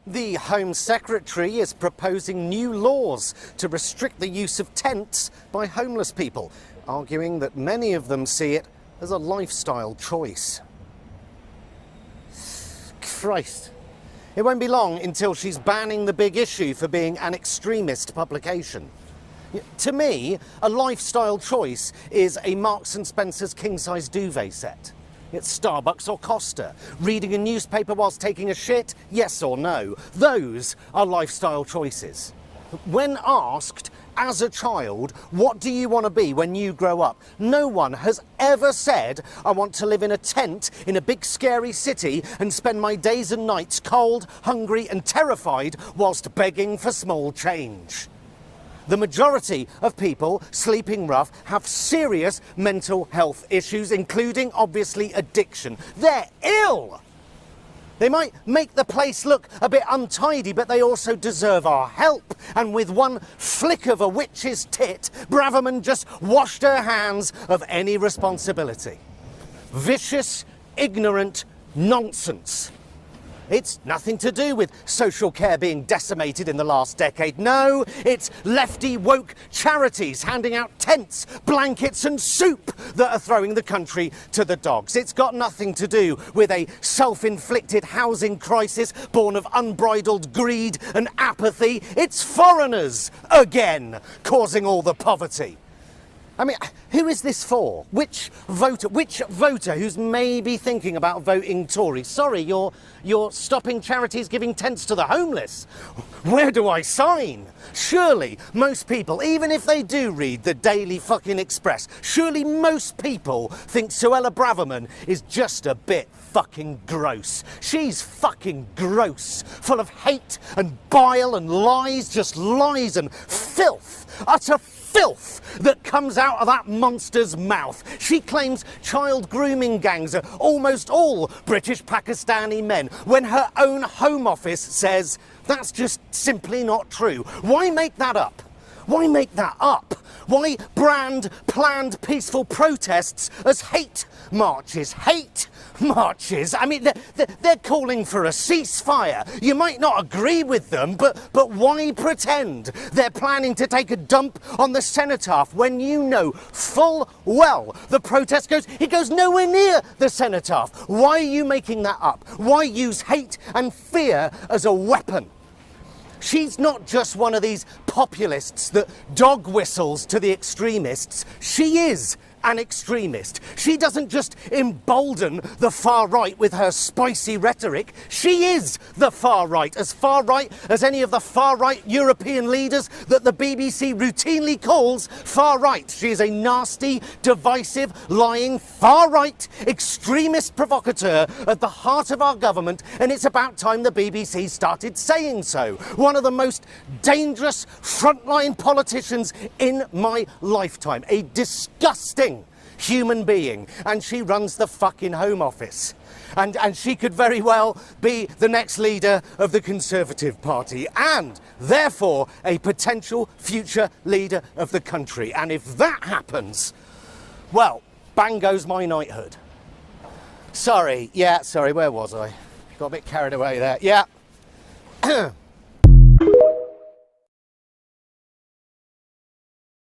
The Home Secretary is proposing new laws to restrict the use of tents by homeless people, arguing that many of them see it as a lifestyle choice. Christ. It won't be long until she's banning The Big Issue for being an extremist publication. To me, a lifestyle choice is a Marks & Spencer's king-size duvet set. It's Starbucks or Costa. Reading a newspaper whilst taking a shit, yes or no. Those are lifestyle choices. When asked, as a child, what do you want to be when you grow up? No one has ever said, I want to live in a tent in a big scary city and spend my days and nights cold, hungry and terrified whilst begging for small change. The majority of people sleeping rough have serious mental health issues, including, obviously, addiction. They're ill! They might make the place look a bit untidy, but they also deserve our help. And with one flick of a witch's tit, Braverman just washed her hands of any responsibility. Vicious, ignorant nonsense. It's nothing to do with social care being decimated in the last decade. No, it's lefty woke charities handing out tents, blankets and soup that are throwing the country to the dogs. It's got nothing to do with a self-inflicted housing crisis born of unbridled greed and apathy. It's foreigners, again, causing all the poverty. I mean, who is this for? Which voter who's maybe thinking about voting Tory? Sorry, you're stopping charities giving tents to the homeless. Where do I sign? Surely most people, even if they do read the Daily fucking Express, surely most people think Suella Braverman is just a bit fucking gross. She's fucking gross, full of hate and bile and lies, just lies and filth, utter filth that comes out of that monster's mouth. She claims child grooming gangs are almost all British Pakistani men, when her own Home Office says that's just simply not true. Why make that up? Why make that up? Why brand planned peaceful protests as hate marches? Hate marches? I mean, they're calling for a ceasefire. You might not agree with them, but why pretend they're planning to take a dump on the cenotaph when you know full well the protest goes nowhere near the cenotaph? Why are you making that up? Why use hate and fear as a weapon? She's not just one of these populists that dog whistles to the extremists. She is an extremist. She doesn't just embolden the far right with her spicy rhetoric. She is the far right as any of the far right European leaders that the BBC routinely calls far right. She is a nasty, divisive, lying, far right extremist provocateur at the heart of our government, and it's about time the BBC started saying so. One of the most dangerous frontline politicians in my lifetime. A disgusting human being, and she runs the fucking Home Office. And she could very well be the next leader of the Conservative Party, and therefore a potential future leader of the country. And if that happens, well, bang goes my knighthood. Sorry, where was I? Got a bit carried away there. Yeah.